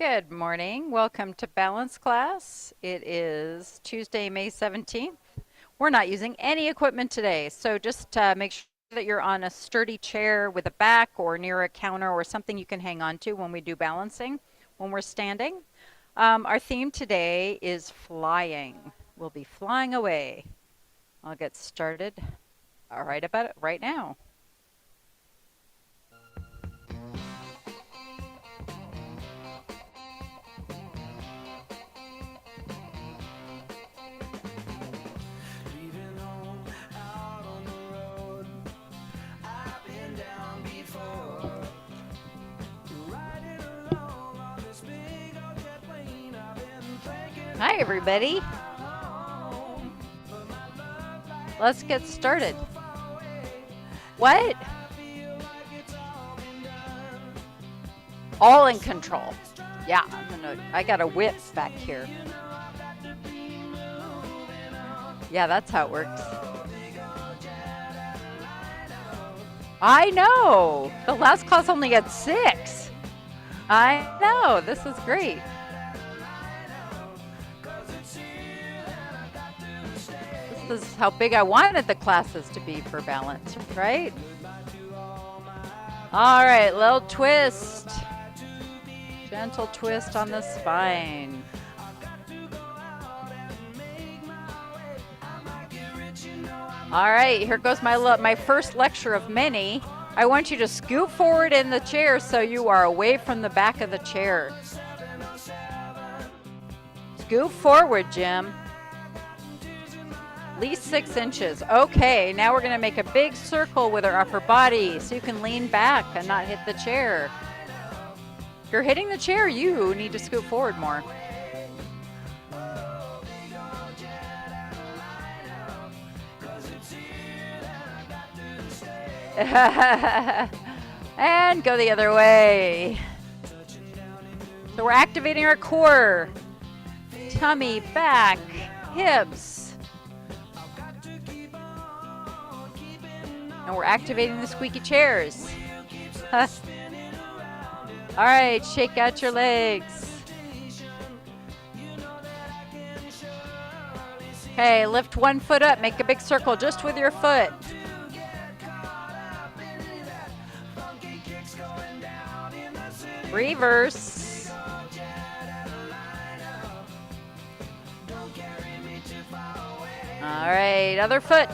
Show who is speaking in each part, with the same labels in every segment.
Speaker 1: Good morning. Welcome to balance class. It is Tuesday, May 17th. We're not using any equipment today, so just make sure that you're on a sturdy chair with a back or near a counter or something you can hang on to when we do balancing, when we're standing. Our theme today is flying. We'll be flying away. I'll get started right about it right now. Hi, everybody. Let's get started. What? All in control. Yeah, I got a whip back here. Yeah, that's how it works. I know. The last class only had 6. I know. This is great. This is how big I wanted the classes to be for balance, right? All right, little twist. Gentle twist on the spine. All right, here goes my first lecture of many. I want you to scoot forward in the chair so you are away from the back of the chair. Scoot forward, Jim. At least 6 inches. Okay, now we're going to make a big circle with our upper body so you can lean back and not hit the chair. If you're hitting the chair, you need to scoot forward more. And go the other way. So we're activating our core. Tummy, back, hips. And we're activating the squeaky chairs. All right, shake out your legs. Okay, lift one foot up. Make a big circle just with your foot. Reverse. All right, other foot.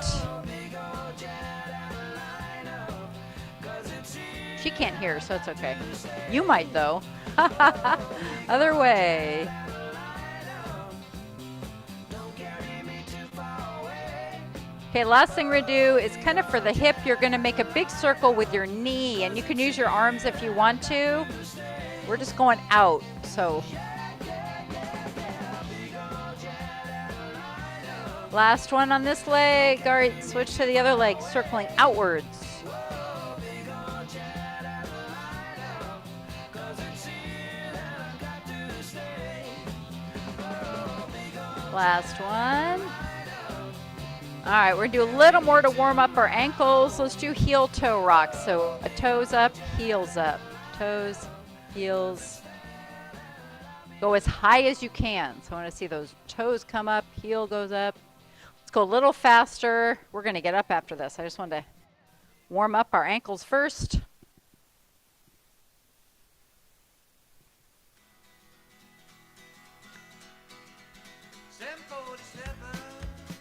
Speaker 1: She can't hear, so it's okay. You might, though. Other way. Okay, last thing we're going to do is kind of for the hip, you're going to make a big circle with your knee, and you can use your arms if you want to. We're just going out, so. Last one on this leg. All right, switch to the other leg, circling outwards. Last one. All right, we're gonna do a little more to warm up our ankles. Let's do heel toe rock. So a toes up, heels up. Toes, heels. Go as high as you can. So I want to see those toes come up, heel goes up. Let's go a little faster. We're gonna get up after this. I just wanted to warm up our ankles first.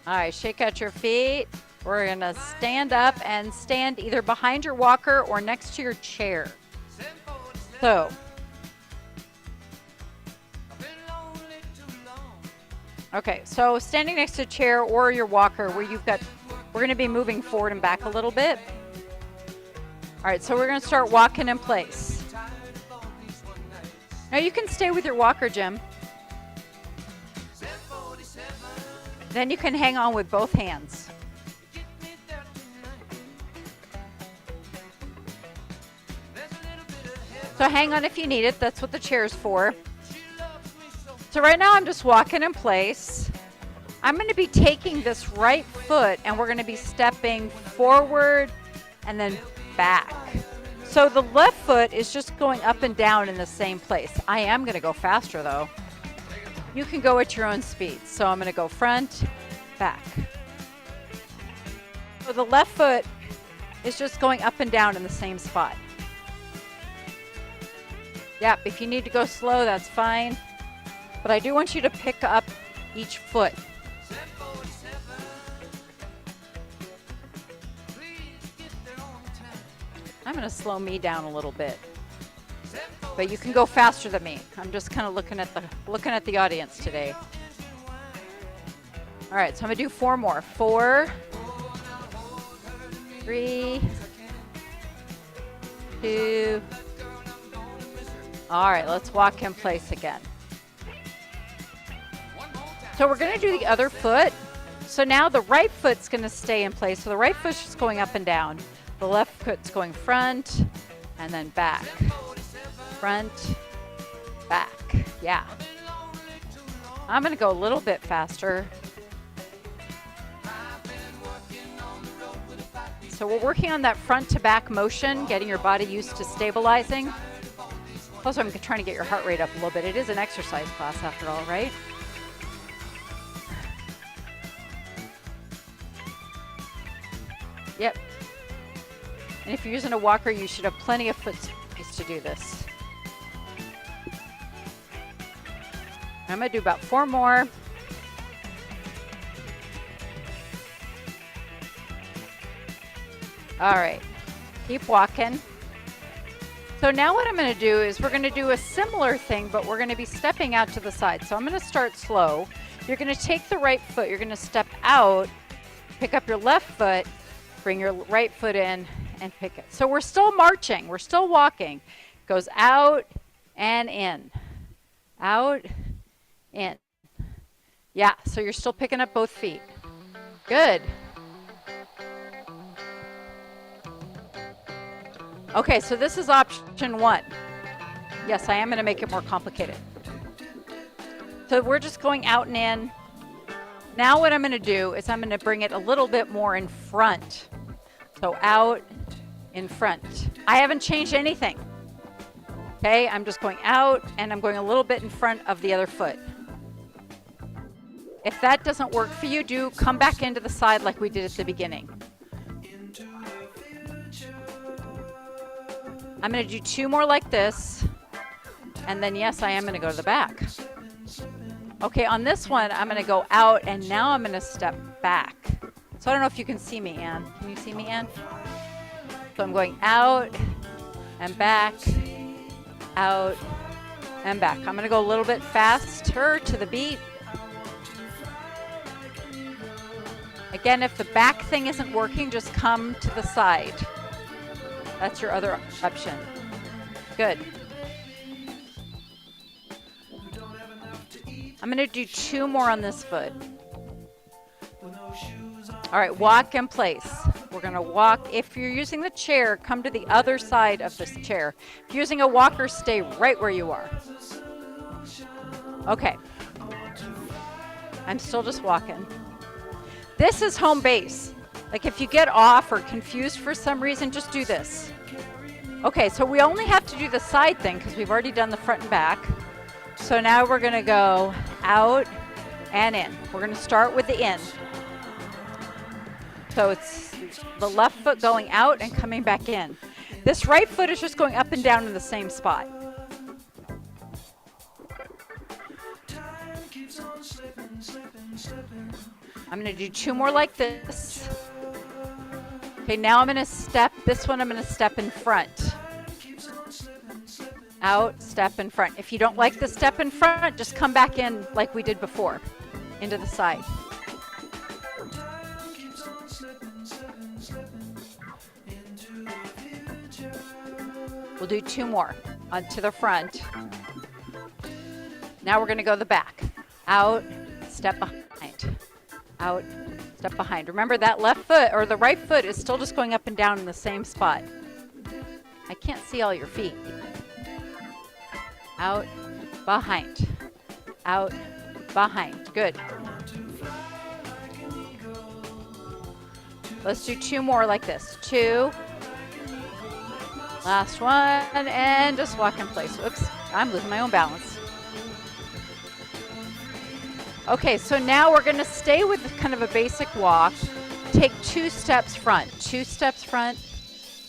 Speaker 1: All right, shake out your feet. We're going to stand up and stand either behind your walker or next to your chair. So, okay, so standing next to a chair or your walker where we're going to be moving forward and back a little bit. All right, so we're going to start walking in place. Now you can stay with your walker, Jim. Then you can hang on with both hands. So hang on if you need it. That's what the chair's for. So right now I'm just walking in place. I'm going to be taking this right foot and we're going to be stepping forward and then back. So the left foot is just going up and down in the same place. I am going to go faster though. You can go at your own speed. So I'm going to go front, back. So the left foot is just going up and down in the same spot. Yep, if you need to go slow, that's fine. But I do want you to pick up each foot. I'm going to slow me down a little bit. But you can go faster than me. I'm just kind of looking at the audience today. All right, so I'm going to do 4 more. 4, 3, 2. All right, let's walk in place again. So we're going to do the other foot. So now the right foot's going to stay in place. So the right foot's just going up and down. The left foot's going front and then back. Front, back. Yeah. I'm going to go a little bit faster. So we're working on that front to back motion, getting your body used to stabilizing. Also, I'm trying to get your heart rate up a little bit. It is an exercise class after all, right? Yep. And if you're using a walker, you should have plenty of foot space to do this. I'm going to do about 4 more. All right, keep walking. So now what I'm going to do is we're going to do a similar thing, but we're going to be stepping out to the side. So I'm going to start slow. You're going to take the right foot, you're going to step out, pick up your left foot, bring your right foot in, and pick it. So we're still marching, we're still walking. Goes out and in. Out, in. Yeah, so you're still picking up both feet. Good. Okay, so this is option 1. Yes, I am going to make it more complicated. So we're just going out and in. Now what I'm going to do is I'm going to bring it a little bit more in front. So out, in front. I haven't changed anything. Okay, I'm just going out and I'm going a little bit in front of the other foot. If that doesn't work for you, do come back into the side like we did at the beginning. I'm going to do 2 more like this. And then, yes, I am going to go to the back. Okay, on this one, I'm going to go out, and now I'm going to step back. So I don't know if you can see me, Ann. Can you see me, Ann? So I'm going out and back, out and back. I'm going to go a little bit faster to the beat. Again, if the back thing isn't working, just come to the side. That's your other option. Good. I'm going to do 2 more on this foot. All right, walk in place. We're going to walk. If you're using the chair, come to the other side of this chair. If you're using a walker, stay right where you are. Okay. I'm still just walking. This is home base. Like if you get off or confused for some reason, just do this. Okay, so we only have to do the side thing because we've already done the front and back. So now we're going to go out and in. We're going to start with the in. So it's the left foot going out and coming back in. This right foot is just going up and down in the same spot. I'm going to do 2 more like this. Okay, now I'm going to step. This one I'm going to step in front. Out, step in front. If you don't like the step in front, just come back in like we did before, into the side. We'll do 2 more onto the front. Now we're going to go the back. Out, step behind. Out, step behind. Remember that left foot or the right foot is still just going up and down in the same spot. I can't see all your feet. Out, behind. Out, behind. Good. Let's do 2 more like this. 2. Last one, and just walk in place. Oops, I'm losing my own balance. Okay, so now we're gonna stay with kind of a basic walk. Take 2 steps front, 2 steps front,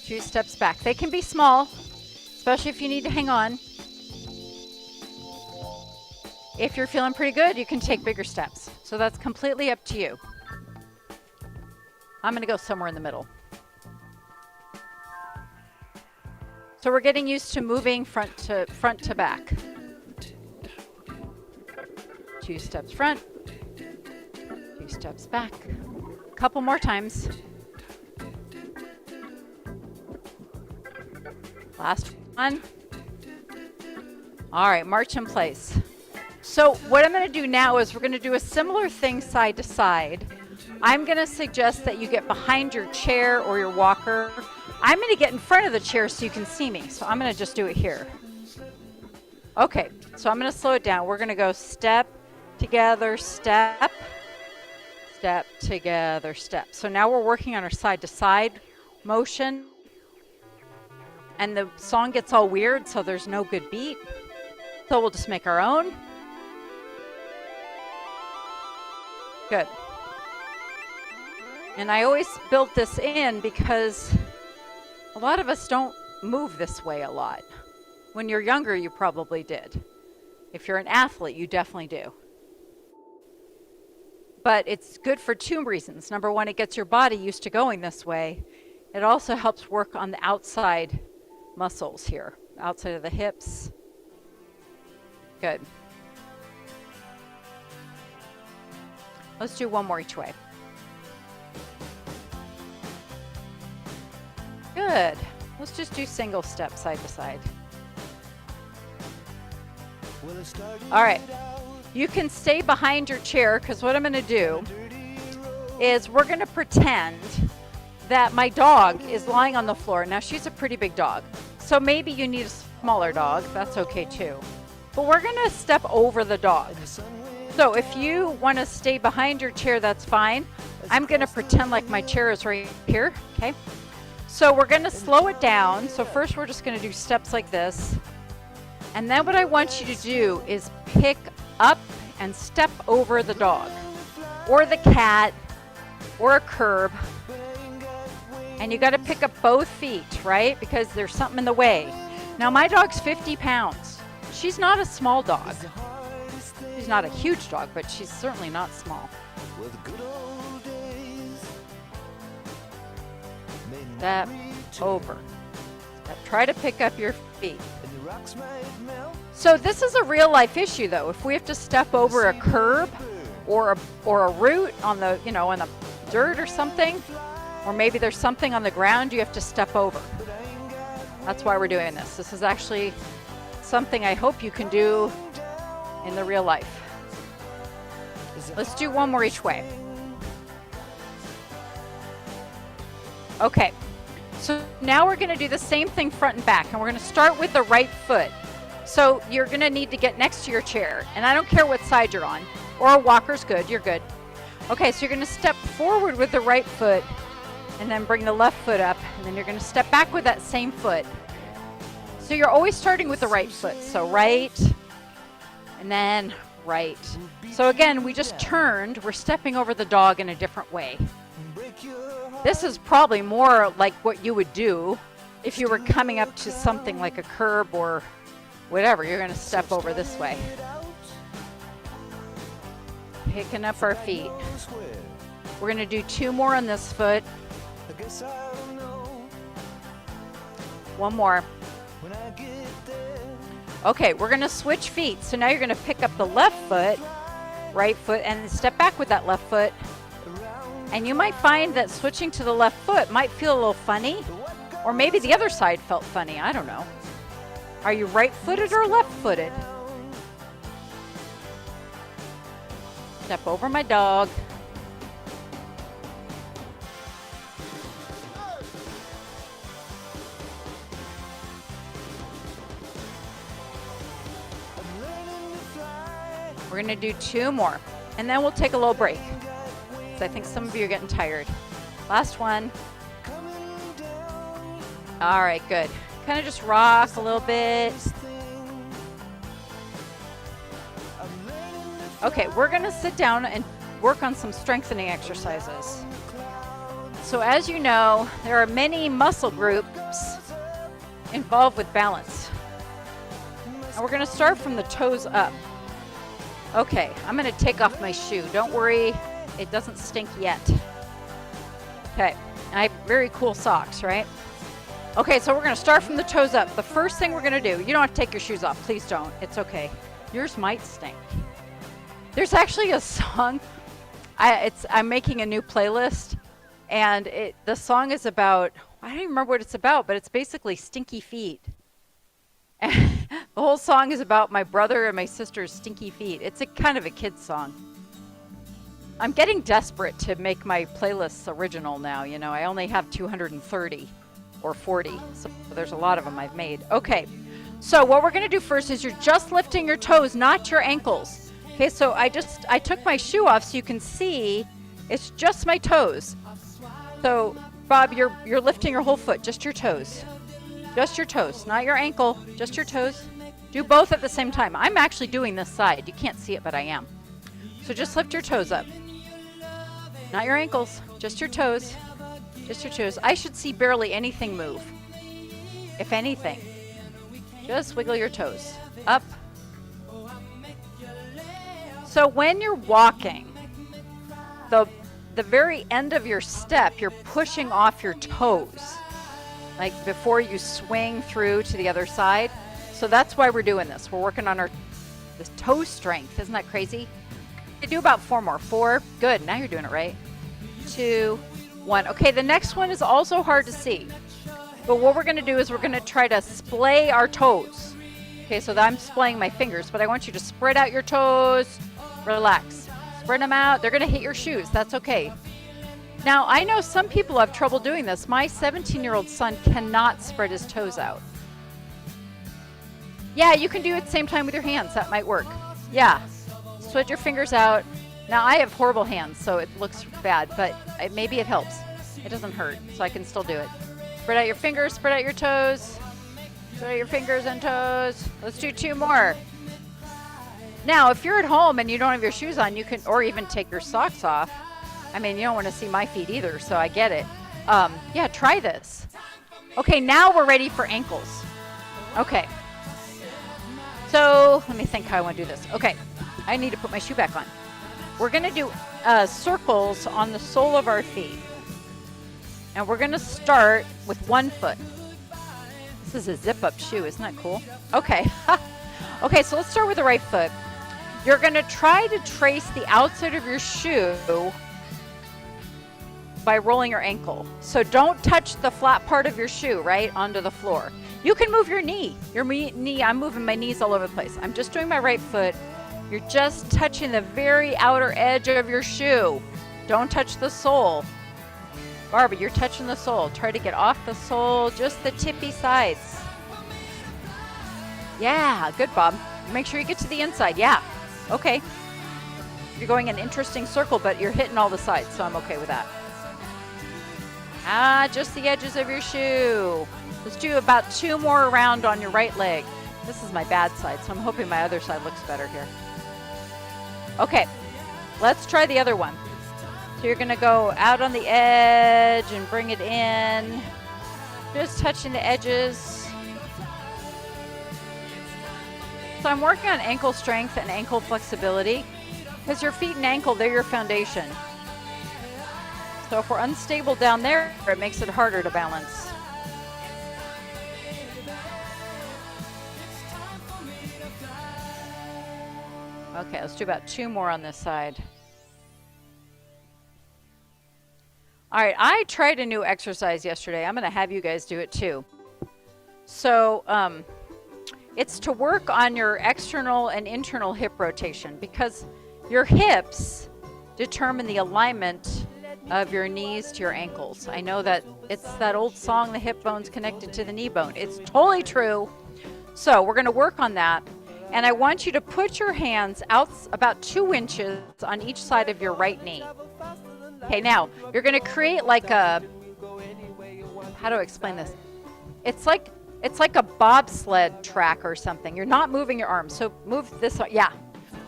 Speaker 1: 2 steps back. They can be small, especially if you need to hang on. If you're feeling pretty good, you can take bigger steps. So that's completely up to you. I'm gonna go somewhere in the middle. So we're getting used to moving front to back. 2 steps front, 2 steps back. A couple more times. Last one. All right, march in place. So what I'm going to do now is we're going to do a similar thing side to side. I'm going to suggest that you get behind your chair or your walker. I'm going to get in front of the chair so you can see me. So I'm going to just do it here. Okay, so I'm going to slow it down. We're going to go step, together, step, step, together, step. So now we're working on our side to side motion. And the song gets all weird, so there's no good beat. So we'll just make our own. Good. And I always built this in because a lot of us don't move this way a lot. When you're younger, you probably did. If you're an athlete, you definitely do. But it's good for 2 reasons. Number one, it gets your body used to going this way. It also helps work on the outside muscles here, outside of the hips. Good. Let's do one more each way. Good. Let's just do single step side to side. All right. You can stay behind your chair because what I'm going to do is we're going to pretend that my dog is lying on the floor. Now, she's a pretty big dog, so maybe you need a smaller dog. That's okay too. But we're going to step over the dog. So if you want to stay behind your chair, that's fine. I'm going to pretend like my chair is right here, okay? So we're going to slow it down. So first we're just going to do steps like this. And then what I want you to do is pick up and step over the dog or the cat or a curb. And you got to pick up both feet, right? Because there's something in the way. Now my dog's 50 pounds. She's not a small dog. She's not a huge dog, but she's certainly not small. Step over. Try to pick up your feet. So this is a real life issue though. If we have to step over a curb or a root on the, on the dirt or something, or maybe there's something on the ground you have to step over. That's why we're doing this. This is actually something I hope you can do in the real life. Let's do one more each way. Okay. So now we're going to do the same thing front and back, and we're going to start with the right foot. So you're going to need to get next to your chair, and I don't care what side you're on, or a walker's good, you're good. Okay, so you're going to step forward with the right foot, and then bring the left foot up, and then you're going to step back with that same foot. So you're always starting with the right foot. So right, and then right. So again, we just turned, we're stepping over the dog in a different way. This is probably more like what you would do if you were coming up to something like a curb or whatever. You're going to step over this way. Picking up our feet. We're going to do 2 more on this foot. One more. Okay, we're going to switch feet. So now you're going to pick up the left foot, right foot, and step back with that left foot. And you might find that switching to the left foot might feel a little funny, or maybe the other side felt funny. I don't know. Are you right-footed or left-footed? Step over my dog. We're going to do 2 more, and then we'll take a little break. I think some of you are getting tired. Last one. All right, good. kind of just rock a little bit. Okay, we're going to sit down and work on some strengthening exercises. So as you know, there are many muscle groups involved with balance. And we're going to start from the toes up. Okay, I'm going to take off my shoe. Don't worry, it doesn't stink yet. Okay, I have very cool socks, right? Okay, so we're going to start from the toes up. The first thing we're going to do, you don't have to take your shoes off. Please don't. It's okay. Yours might stink. There's actually a song. I'm making a new playlist, and the song is about, I don't even remember what it's about, but it's basically stinky feet. And the whole song is about my brother and my sister's stinky feet. It's a kind of a kid's song. I'm getting desperate to make my playlists original now. You know, I only have 230 or 40, so there's a lot of them I've made. Okay, so what we're going to do first is you're just lifting your toes, not your ankles. Okay, so I took my shoe off so you can see it's just my toes. So Bob, you're lifting your whole foot, just your toes. Just your toes, not your ankle, just your toes. Do both at the same time. I'm actually doing this side. You can't see it, but I am. So just lift your toes up. Not your ankles, just your toes. Just your toes. I should see barely anything move. If anything. Just wiggle your toes. Up. So when you're walking, the very end of your step, you're pushing off your toes. Like before you swing through to the other side. So that's why we're doing this. We're working on this toe strength. Isn't that crazy? You do about 4 more. 4. Good. Now you're doing it right. 2, 1. Okay, the next one is also hard to see. But what we're going to do is we're going to try to splay our toes. Okay, so I'm splaying my fingers, but I want you to spread out your toes. Relax. Spread them out. They're going to hit your shoes. That's okay. Now, I know some people have trouble doing this. My 17-year-old son cannot spread his toes out. Yeah, you can do it at the same time with your hands. That might work. Yeah. Spread your fingers out. Now, I have horrible hands, so it looks bad, but maybe it helps. It doesn't hurt, so I can still do it. Spread out your fingers, spread out your toes. Spread out your fingers and toes. Let's do 2 more. Now, if you're at home and you don't have your shoes on, you can, or even take your socks off. I mean, you don't want to see my feet either, so I get it. Yeah, try this. Okay, now we're ready for ankles. Okay. So, let me think how I want to do this. Okay, I need to put my shoe back on. We're going to do circles on the sole of our feet. And we're going to start with one foot. This is a zip-up shoe. Isn't that cool? Okay. Okay, so let's start with the right foot. You're going to try to trace the outside of your shoe by rolling your ankle. So don't touch the flat part of your shoe, right, onto the floor. You can move your knee. Your knee, I'm moving my knees all over the place. I'm just doing my right foot. You're just touching the very outer edge of your shoe. Don't touch the sole. Barbie, you're touching the sole. Try to get off the sole, just the tippy sides. Yeah, good, Bob. Make sure you get to the inside. Yeah, okay. You're going an interesting circle, but you're hitting all the sides, so I'm okay with that. Just the edges of your shoe. Let's do about 2 more around on your right leg. This is my bad side, so I'm hoping my other side looks better here. Okay, let's try the other one. So you're going to go out on the edge and bring it in. Just touching the edges. So I'm working on ankle strength and ankle flexibility because your feet and ankle, they're your foundation. So if we're unstable down there, it makes it harder to balance. Okay, let's do about 2 more on this side. All right, I tried a new exercise yesterday. I'm going to have you guys do it too. So it's to work on your external and internal hip rotation because your hips determine the alignment of your knees to your ankles. I know that it's that old song, the hip bone's connected to the knee bone. It's totally true. So we're going to work on that. And I want you to put your hands out about 2 inches on each side of your right knee. Okay, now you're going to create like a, how do I explain this? It's like It's like a bobsled track or something. You're not moving your arms. So move this. Yeah.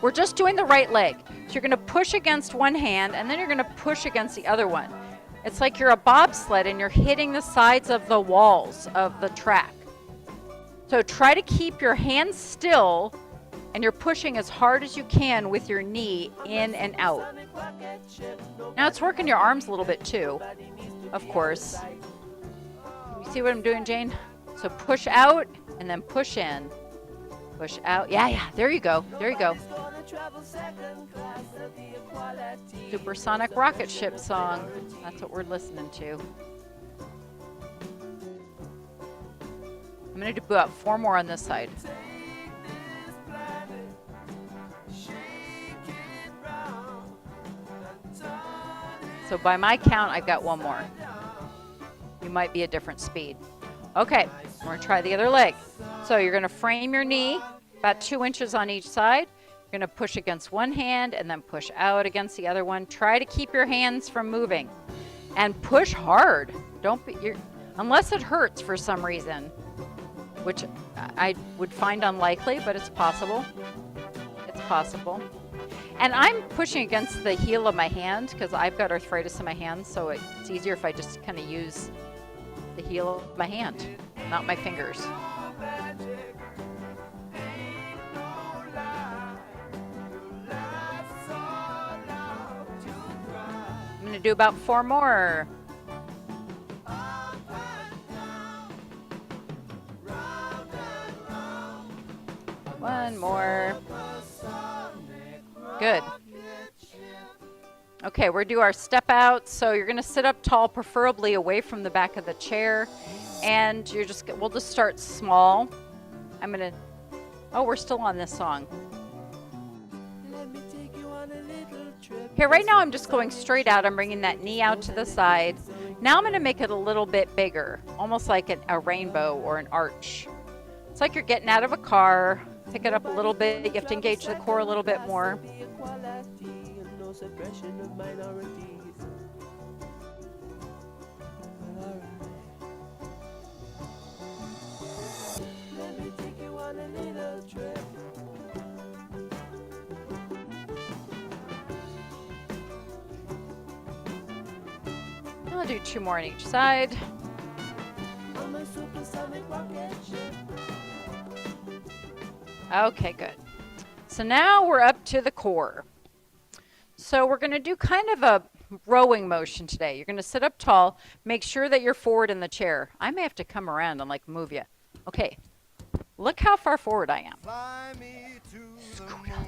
Speaker 1: We're just doing the right leg. So you're going to push against one hand and then you're going to push against the other one. It's like you're a bobsled and you're hitting the sides of the walls of the track. So try to keep your hands still and you're pushing as hard as you can with your knee in and out. Now it's working your arms a little bit too, of course. You see what I'm doing, Jane? So push out and then push in. Push out. Yeah, there you go. There you go. Supersonic rocket ship song. That's what we're listening to. I'm going to do about 4 more on this side. So by my count, I've got 1 more. You might be a different speed. Okay, we're going to try the other leg. So you're going to frame your knee about 2 inches on each side. You're going to push against one hand and then push out against the other one. Try to keep your hands from moving and push hard. Don't be, unless it hurts for some reason, which I would find unlikely, but it's possible. It's possible. And I'm pushing against the heel of my hand because I've got arthritis in my hands, so it's easier if I just kind of use the heel of my hand, not my fingers. I'm going to do about 4 more. One more. Good. Okay, we're going to do our step out. So you're going to sit up tall, preferably away from the back of the chair. And we'll just start small. I'm going to, oh, we're still on this song. Okay, right now I'm just going straight out. I'm bringing that knee out to the side. Now I'm going to make it a little bit bigger, almost like a rainbow or an arch. It's like you're getting out of a car. Pick it up a little bit. You have to engage the core a little bit more. I'll do 2 more on each side. Okay, good. So now we're up to the core. So we're going to do kind of a rowing motion today. You're going to sit up tall. Make sure that you're forward in the chair. I may have to come around and like move you. Okay. Look how far forward I am.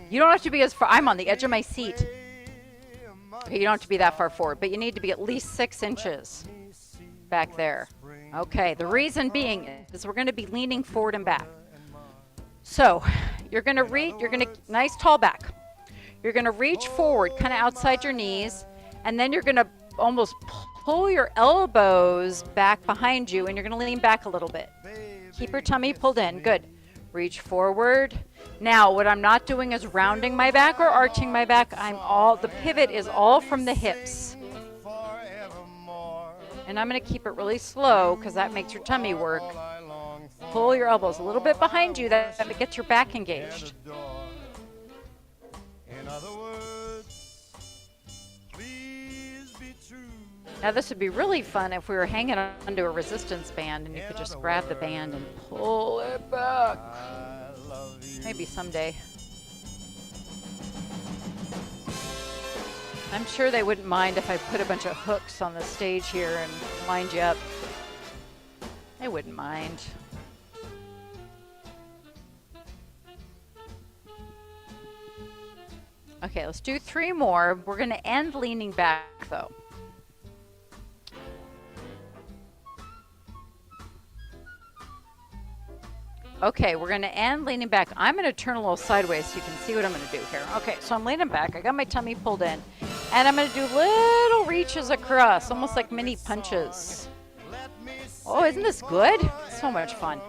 Speaker 1: You don't have to be as far. I'm on the edge of my seat. Okay, you don't have to be that far forward, but you need to be at least 6 inches back there. Okay, the reason being is we're going to be leaning forward and back. So you're going to nice tall back. You're going to reach forward, kind of outside your knees, and then you're going to almost pull your elbows back behind you, and you're going to lean back a little bit. Keep your tummy pulled in. Good. Reach forward. Now, what I'm not doing is rounding my back or arching my back. The pivot is all from the hips. And I'm going to keep it really slow because that makes your tummy work. Pull your elbows a little bit behind you. That gets your back engaged. Now this would be really fun if we were hanging onto a resistance band and you could just grab the band and pull it back. Maybe someday. I'm sure they wouldn't mind if I put a bunch of hooks on the stage here and lined you up. They wouldn't mind. Okay, let's do 3 more. We're going to end leaning back though. Okay, we're going to end leaning back. I'm going to turn a little sideways so you can see what I'm going to do here. Okay, so I'm leaning back. I got my tummy pulled in. And I'm going to do little reaches across, almost like mini punches. Oh, isn't this good? So much fun.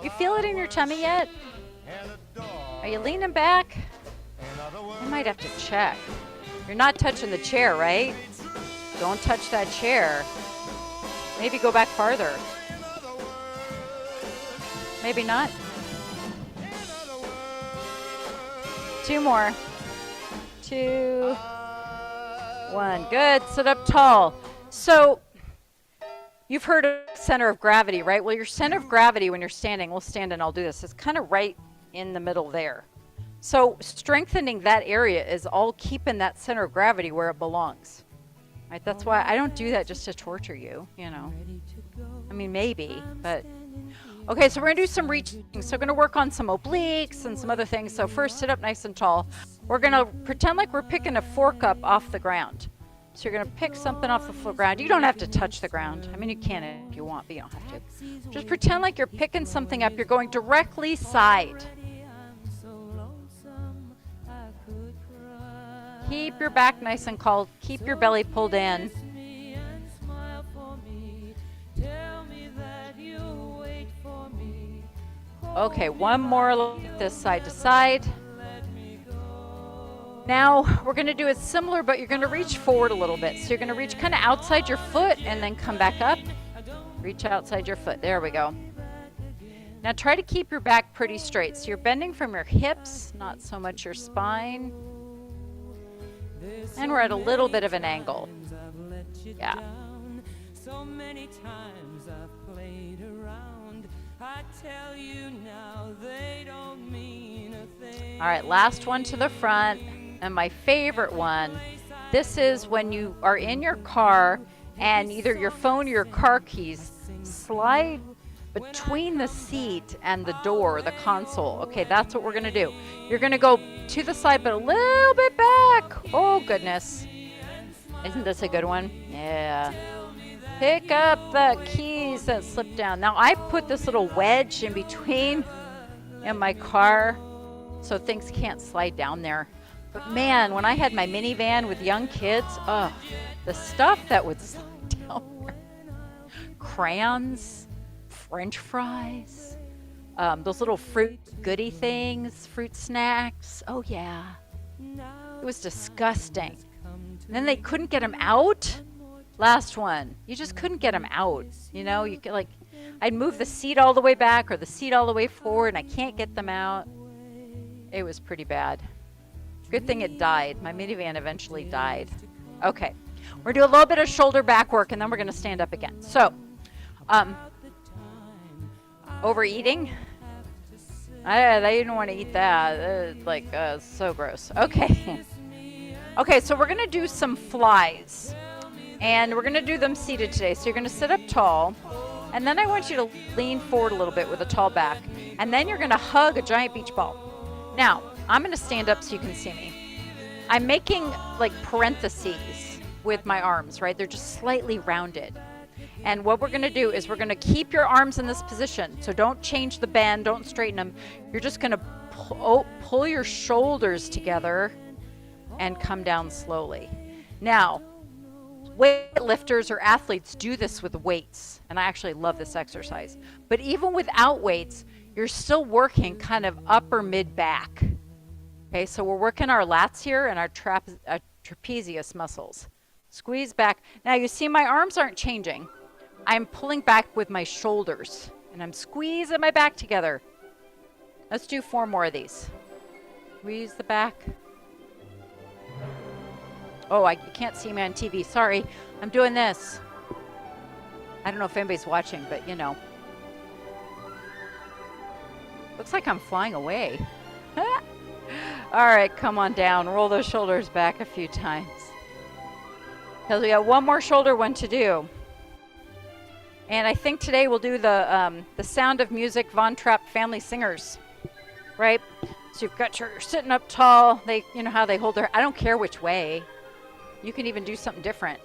Speaker 1: You feel it in your tummy yet? Are you leaning back? I might have to check. You're not touching the chair, right? Don't touch that chair. Maybe go back farther. Maybe not. 2 more. 2, 1. Good. Sit up tall. So you've heard of center of gravity, right? Well, your center of gravity when you're standing, we'll stand and I'll do this, it's kind of right in the middle there. So strengthening that area is all keeping that center of gravity where it belongs. Right? That's why I don't do that just to torture you, you know. I mean, maybe, but... Okay, so we're going to do some reaching. So we're going to work on some obliques and some other things. So first, sit up nice and tall. We're going to pretend like we're picking a fork up off the ground. So you're going to pick something off the ground. You don't have to touch the ground. I mean, you can if you want, but you don't have to. Just pretend like you're picking something up. You're going directly side. Keep your back nice and cold. Keep your belly pulled in. Okay, one more like this side to side. Now we're going to do it similar, but you're going to reach forward a little bit. So you're going to reach kind of outside your foot and then come back up. Reach outside your foot. There we go. Now try to keep your back pretty straight. So you're bending from your hips, not so much your spine. And we're at a little bit of an angle. Yeah. So many times I've played around. I tell you now they don't mean a thing. All right, last one to the front. And my favorite one, this is when you are in your car and either your phone or your car keys slide between the seat and the door, the console. Okay, that's what we're going to do. You're going to go to the side, but a little bit back. Oh, goodness. Isn't this a good one? Yeah. Pick up the keys that slip down. Now, I put this little wedge in between in my car so things can't slide down there. But man, when I had my minivan with young kids, the stuff that would slide down there. Crayons, French fries, those little fruit goody things, fruit snacks. Oh yeah, it was disgusting. And then they couldn't get them out. Last one, you just couldn't get them out. You know, you could, like, I'd move the seat all the way back or the seat all the way forward, and I can't get them out. It was pretty bad. Good thing it died. My minivan eventually died. Okay, we're gonna do a little bit of shoulder back work, and then we're gonna stand up again. So, overeating. I didn't want to eat that. So gross. Okay. Okay, so we're going to do some flies. And we're going to do them seated today. So you're going to sit up tall. And then I want you to lean forward a little bit with a tall back. And then you're going to hug a giant beach ball. Now, I'm going to stand up so you can see me. I'm making like parentheses with my arms, right? They're just slightly rounded. And what we're going to do is we're going to keep your arms in this position. So don't change the bend, don't straighten them. You're just going to pull your shoulders together and come down slowly. Now, weightlifters or athletes do this with weights. And I actually love this exercise. But even without weights, you're still working kind of upper mid-back. Okay, so we're working our lats here and our trapezius muscles. Squeeze back. Now you see my arms aren't changing. I'm pulling back with my shoulders and I'm squeezing my back together. Let's do 4 more of these. Squeeze the back. Oh, you can't see me on TV. Sorry. I'm doing this. I don't know if anybody's watching, but you know. Looks like I'm flying away. All right, come on down. Roll those shoulders back a few times. Because we got one more shoulder one to do. And I think today we'll do the Sound of Music Von Trapp Family Singers, right? So you're sitting up tall. You know how they hold their, I don't care which way. You can even do something different.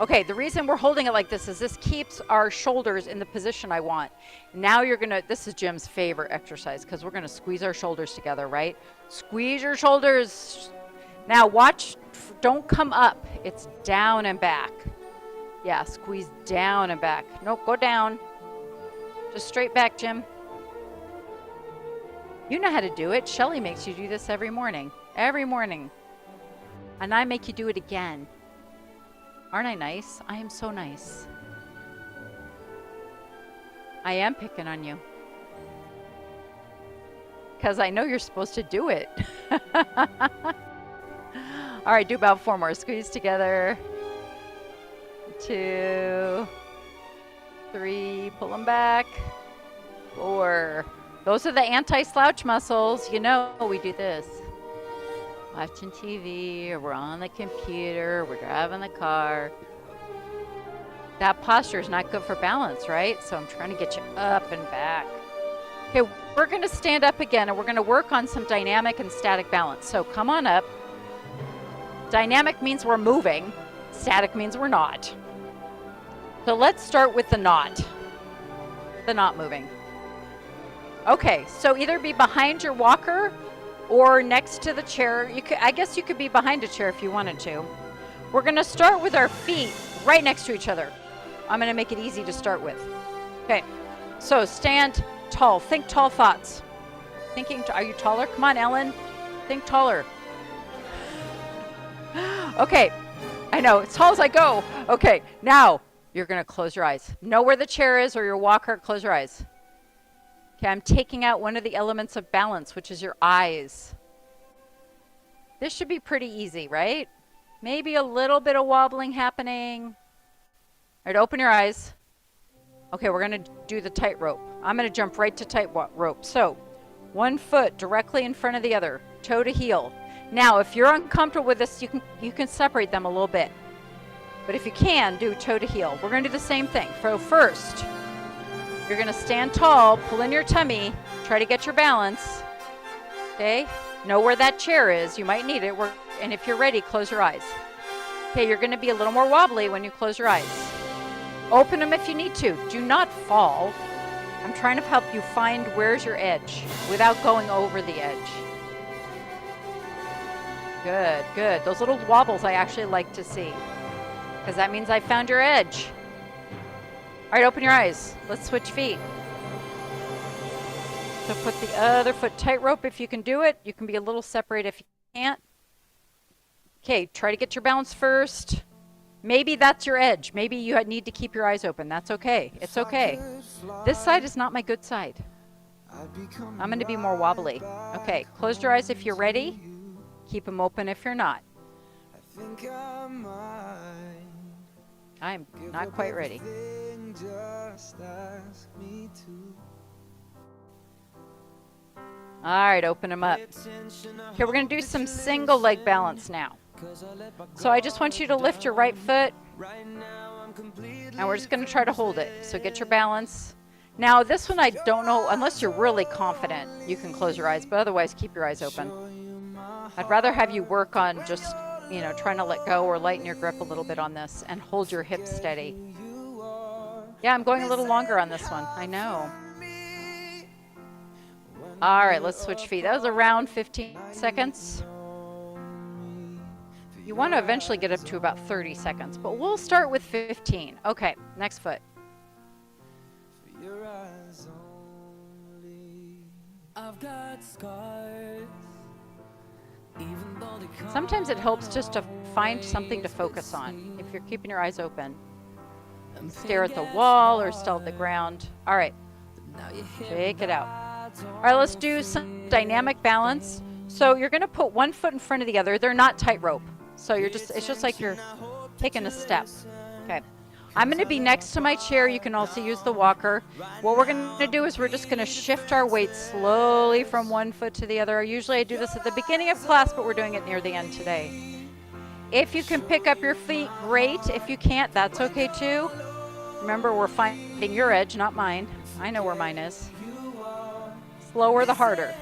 Speaker 1: Okay, the reason we're holding it like this is this keeps our shoulders in the position I want. Now this is Jim's favorite exercise because we're gonna squeeze our shoulders together, right? Squeeze your shoulders. Now watch, don't come up. It's down and back. Yeah, squeeze down and back. Nope, go down. Just straight back, Jim. You know how to do it. Shelly makes you do this every morning. Every morning. And I make you do it again. Aren't I nice? I am so nice. I am picking on you. Because I know you're supposed to do it. All right, do about 4 more. Squeeze together. 2, 3, pull them back. 4. Those are the anti-slouch muscles. You know we do this. Watching TV, or we're on the computer, we're driving the car. That posture is not good for balance, right? So I'm trying to get you up and back. Okay, we're going to stand up again, and we're going to work on some dynamic and static balance. So come on up. Dynamic means we're moving. Static means we're not. So let's start with the not moving. Okay, so either be behind your walker or next to the chair. I guess you could be behind a chair if you wanted to. We're going to start with our feet right next to each other. I'm going to make it easy to start with. Okay, so stand tall. Think tall thoughts. Are you taller? Come on, Ellen. Think taller. Okay, I know, as tall as I go. Okay, now you're going to close your eyes. Know where the chair is or your walker. Close your eyes. Okay, I'm taking out one of the elements of balance, which is your eyes. This should be pretty easy, right? Maybe a little bit of wobbling happening. All right, open your eyes. Okay, we're going to do the tightrope. I'm going to jump right to tightrope. So, one foot directly in front of the other, toe to heel. Now, if you're uncomfortable with this, you can separate them a little bit. But if you can, do toe to heel. We're going to do the same thing. So first, you're going to stand tall, pull in your tummy, try to get your balance. Okay? Know where that chair is. You might need it. And if you're ready, close your eyes. Okay, you're going to be a little more wobbly when you close your eyes. Open them if you need to. Do not fall. I'm trying to help you find where's your edge without going over the edge. Good, good. Those little wobbles I actually like to see because that means I found your edge. All right, open your eyes. Let's switch feet. So put the other foot tightrope if you can do it. You can be a little separate if you can't. Okay, try to get your balance first. Maybe that's your edge. Maybe you need to keep your eyes open. That's okay. It's okay. This side is not my good side. I'm going to be more wobbly. Okay, close your eyes if you're ready. Keep them open if you're not. I'm not quite ready. All right, open them up. Okay, we're going to do some single leg balance now. So I just want you to lift your right foot, and we're just going to try to hold it. So get your balance. Now, this one I don't know, unless you're really confident, you can close your eyes, but otherwise keep your eyes open. I'd rather have you work on just, trying to let go or lighten your grip a little bit on this and hold your hips steady. Yeah, I'm going a little longer on this one. I know. All right, let's switch feet. That was around 15 seconds. You want to eventually get up to about 30 seconds, but we'll start with 15. Okay, next foot. I've got scars. Sometimes it helps just to find something to focus on if you're keeping your eyes open. Stare at the wall or still at the ground. All right, shake it out. All right, let's do some dynamic balance. So you're going to put one foot in front of the other. They're not tightrope. So it's just like you're taking a step. Okay. I'm going to be next to my chair. You can also use the walker. What we're going to do is we're just going to shift our weight slowly from one foot to the other. Usually I do this at the beginning of class, but we're doing it near the end today. If you can pick up your feet, great. If you can't, that's okay too. Remember, we're finding your edge, not mine. I know where mine is. Slower the harder.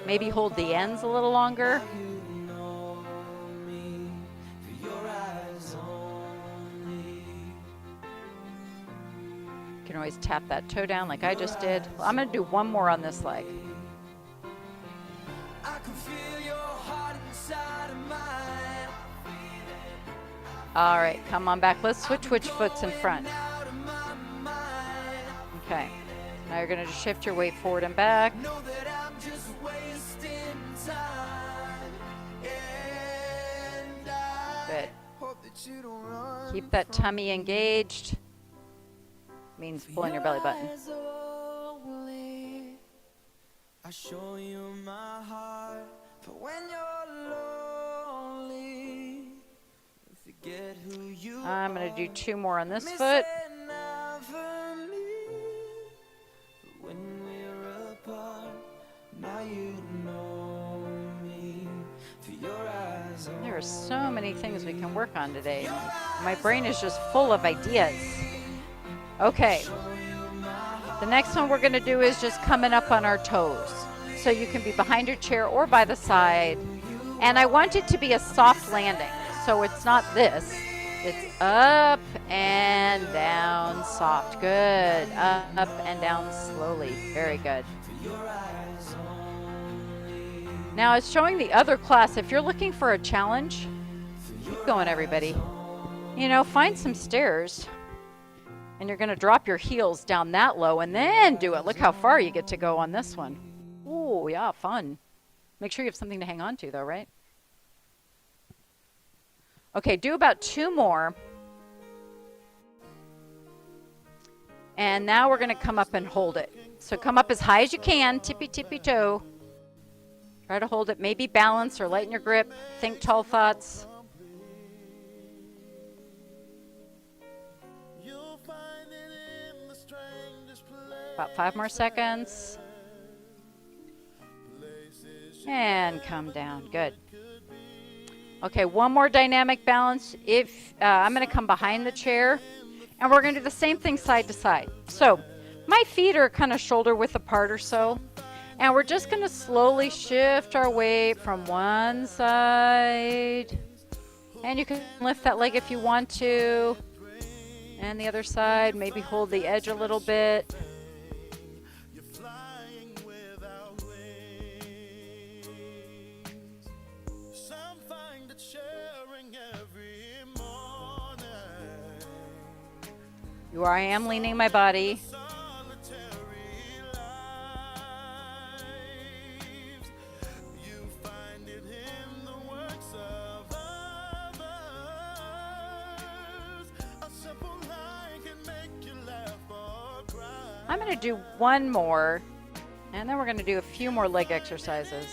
Speaker 1: Maybe hold the ends a little longer. You can always tap that toe down like I just did. Well, I'm going to do one more on this leg. All right, come on back. Let's switch which foot's in front. Okay. Now you're going to shift your weight forward and back. Keep that tummy engaged. Means pulling your belly button.
Speaker 2: I show you my heart for when you're lonely. Forget who you
Speaker 1: I'm going to do 2 more on this foot.
Speaker 2: When we're apart, now you know me. Your eyes
Speaker 1: there are so many things we can work on today. My brain is just full of ideas. Okay. The next one we're going to do is just coming up on our toes. So you can be behind your chair or by the side. And I want it to be a soft landing. So it's not this. It's up and down, soft. Good. Up and down slowly. Very good. Now it's showing the other class. If you're looking for a challenge, keep going, everybody. You know, find some stairs. And you're going to drop your heels down that low and then do it. Look how far you get to go on this one. Ooh, yeah, fun. Make sure you have something to hang on to, though, right? Okay, do about 2 more. And now we're going to come up and hold it. So come up as high as you can, tippy, tippy toe. Try to hold it. Maybe balance or lighten your grip. Think tall thoughts. About 5 more seconds. And come down. Good. Okay, 1 more dynamic balance. I'm going to come behind the chair, and we're going to do the same thing side to side. So my feet are kind of shoulder width apart or so, and we're just going to slowly shift our weight from one side. And you can lift that leg if you want to. And the other side, maybe hold the edge a little bit. I am leaning my body. I'm going to do 1 more, and then we're going to do a few more leg exercises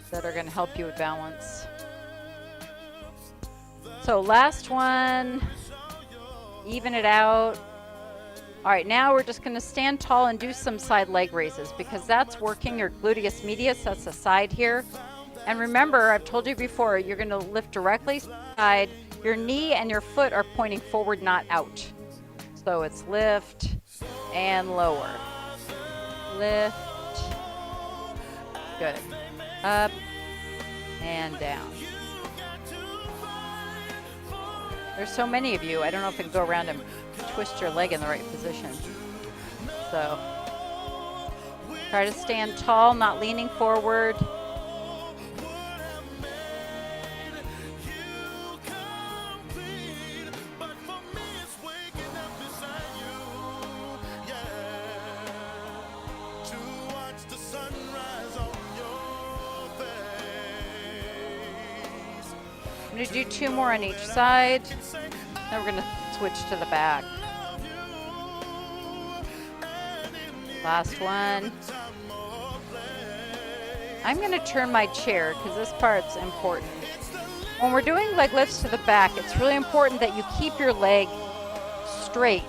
Speaker 1: that are going to help you with balance. So last one. Even it out. All right, now we're just going to stand tall and do some side leg raises because that's working your gluteus medius. That's the side here. And remember, I've told you before, you're going to lift directly side. Your knee and your foot are pointing forward, not out. So it's lift and lower. Lift. Good. Up and down. There's so many of you. I don't know if I can go around and twist your leg in the right position. So try to stand tall, not leaning forward. I'm going to do 2 more on each side. Then we're going to switch to the back. Last one. I'm going to turn my chair because this part's important. When we're doing leg lifts to the back, it's really important that you keep your leg straight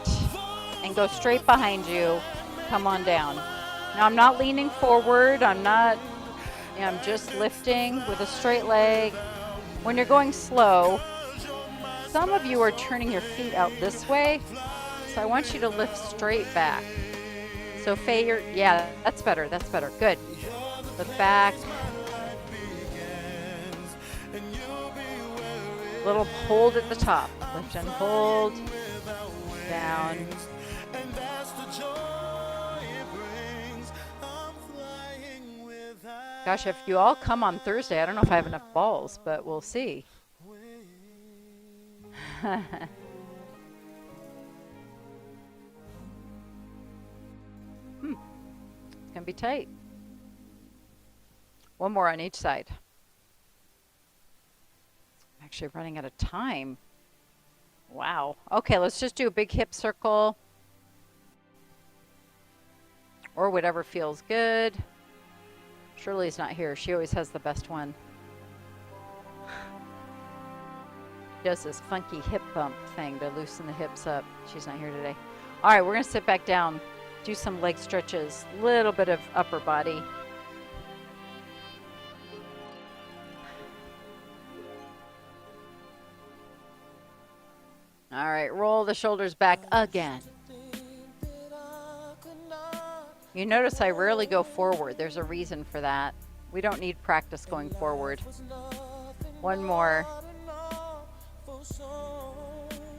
Speaker 1: and go straight behind you. Come on down. Now I'm not leaning forward. I'm just lifting with a straight leg. When you're going slow, some of you are turning your feet out this way, so I want you to lift straight back. So Faye, yeah, that's better, good. Lift back. Little hold at the top. Lift and hold. Down. Gosh, if you all come on Thursday, I don't know if I have enough balls, but we'll see. It's going to be tight. 1 more on each side. actually running out of time. Wow. Okay, let's just do a big hip circle. Or whatever feels good. Shirley's not here. She always has the best one. She does this funky hip bump thing to loosen the hips up. She's not here today. All right, we're going to sit back down, do some leg stretches, little bit of upper body. All right, roll the shoulders back again. You notice I rarely go forward. There's a reason for that. We don't need practice going forward. One more.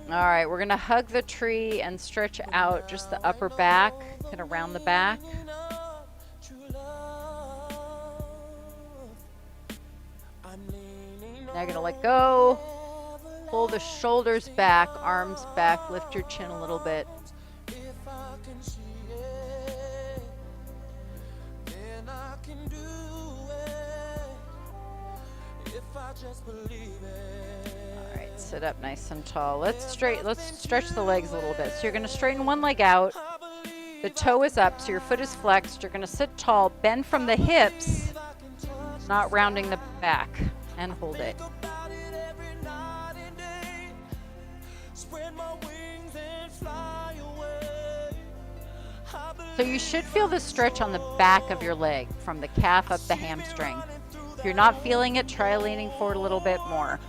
Speaker 1: All right, we're gonna hug the tree and stretch out just the upper back, kind of round the back. Now you're gonna let go. Pull the shoulders back, arms back, lift your chin a little bit. All right, sit up nice and tall. Let's stretch the legs a little bit. So you're going to straighten one leg out. The toe is up, so your foot is flexed. You're going to sit tall, bend from the hips, not rounding the back, and hold it. So you should feel the stretch on the back of your leg, from the calf up the hamstring. If you're not feeling it, try leaning forward a little bit more.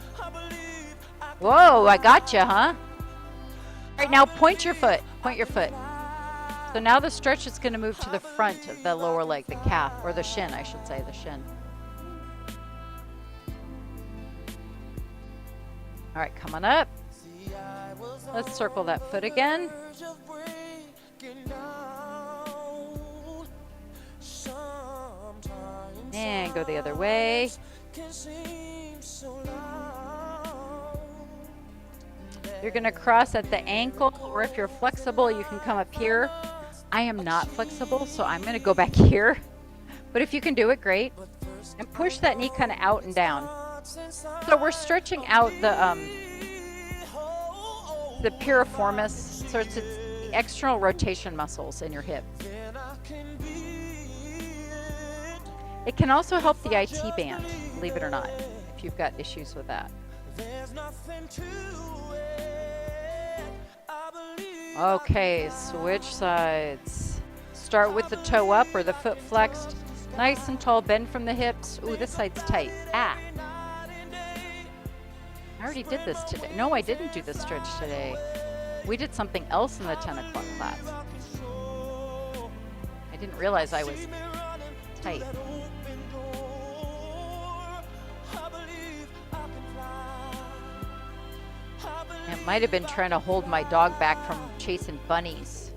Speaker 1: Whoa, I gotcha, huh? All right, now point your foot. Point your foot. So now the stretch is going to move to the front of the lower leg, the calf, or the shin, I should say, the shin. All right, come on up. Let's circle that foot again. And go the other way. You're going to cross at the ankle, or if you're flexible, you can come up here. I am not flexible, so I'm going to go back here. But if you can do it, great. And push that knee kind of out and down. So we're stretching out the piriformis, so it's the external rotation muscles in your hip. It can also help the IT band, believe it or not, if you've got issues with that. Okay, switch sides. Start with the toe up or the foot flexed. Nice and tall, bend from the hips. Ooh, this side's tight. Ah. I already did this today. No, I didn't do this stretch today. We did something else in the 10 o'clock class. I didn't realize I was tight. It might have been trying to hold my dog back from chasing bunnies.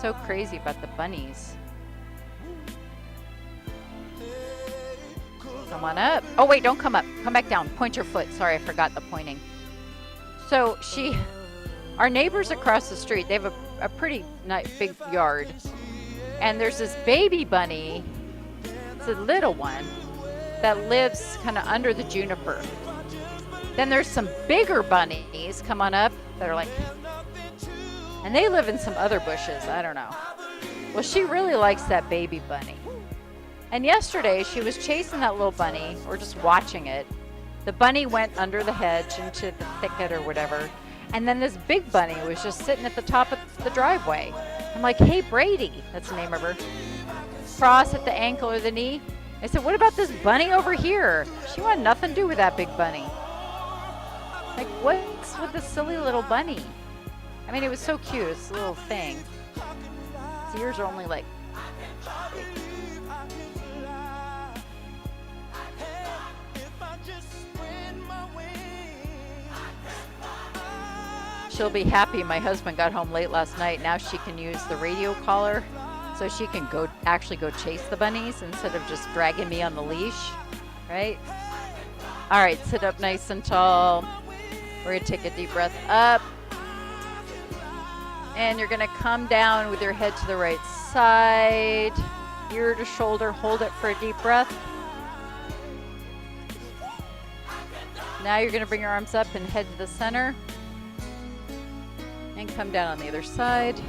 Speaker 1: So crazy about the bunnies. Come on up. Oh, wait, don't come up. Come back down. Point your foot. Sorry, I forgot the pointing. So our neighbors across the street, they have a pretty nice big yard. And there's this baby bunny, it's a little one, that lives kind of under the juniper. Then there's some bigger bunnies, come on up, that are like, and they live in some other bushes, I don't know. Well, she really likes that baby bunny. And yesterday she was chasing that little bunny, or just watching it. The bunny went under the hedge into the thicket or whatever. And then this big bunny was just sitting at the top of the driveway. I'm like, hey, Brady, that's the name of her. Cross at the ankle or the knee. I said, what about this bunny over here? She wanted nothing to do with that big bunny. Like, what's with this silly little bunny? I mean, it was so cute, it's a little thing. Its ears are only like big. She'll be happy my husband got home late last night. Now she can use the radio collar so she can actually go chase the bunnies instead of just dragging me on the leash, right? All right, sit up nice and tall. We're gonna take a deep breath up. And you're gonna come down with your head to the right side, ear to shoulder, hold it for a deep breath. Now you're going to bring your arms up and head to the center. And come down on the other side.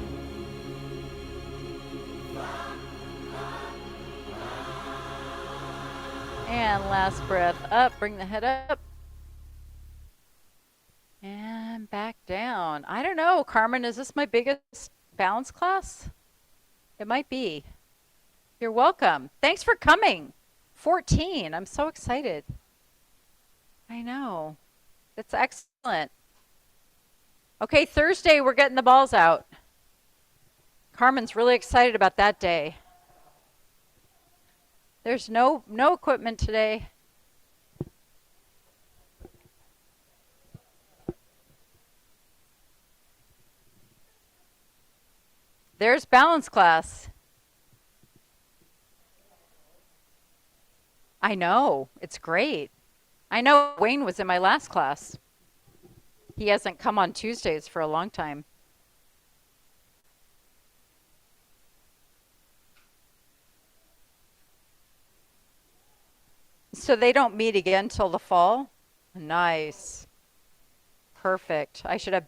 Speaker 1: And last breath up. Bring the head up. And back down. I don't know, Carmen, is this my biggest balance class? It might be. You're welcome. Thanks for coming. 14. I'm so excited. I know. That's excellent. Okay, Thursday we're getting the balls out. Carmen's really excited about that day. There's no equipment today. There's balance class. I know. It's great. I know Wayne was in my last class. He hasn't come on Tuesdays for a long time. So they don't meet again till the fall? Nice. Perfect. I should have